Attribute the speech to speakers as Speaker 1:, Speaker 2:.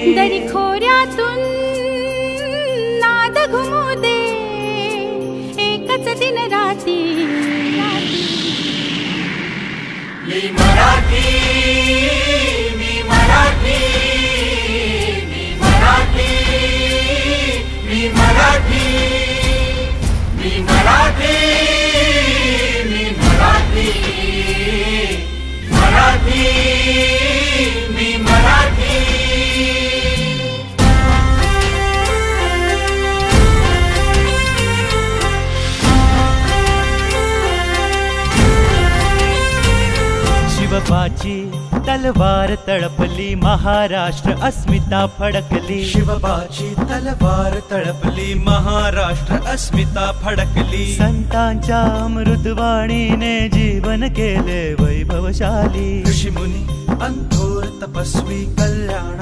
Speaker 1: दरी खोऱ्यातून नाद घुमू दे एकच दिन राती।
Speaker 2: मी मराठी, मी मराठी, मी मराठी, मी मराठी, मी मराठी, मी मराठी, मराठी, मी मराठी।
Speaker 3: शिवबाची तलवार तळपली, महाराष्ट्र अस्मिता फडकली।
Speaker 4: शिवबाची तलवार तळपली, महाराष्ट्र अस्मिता फडकली।
Speaker 3: संतांच्या अमृतवाणीने जीवन केले वैभवशाली।
Speaker 4: ऋषीमुनी अंथोर तपस्वी कल्याण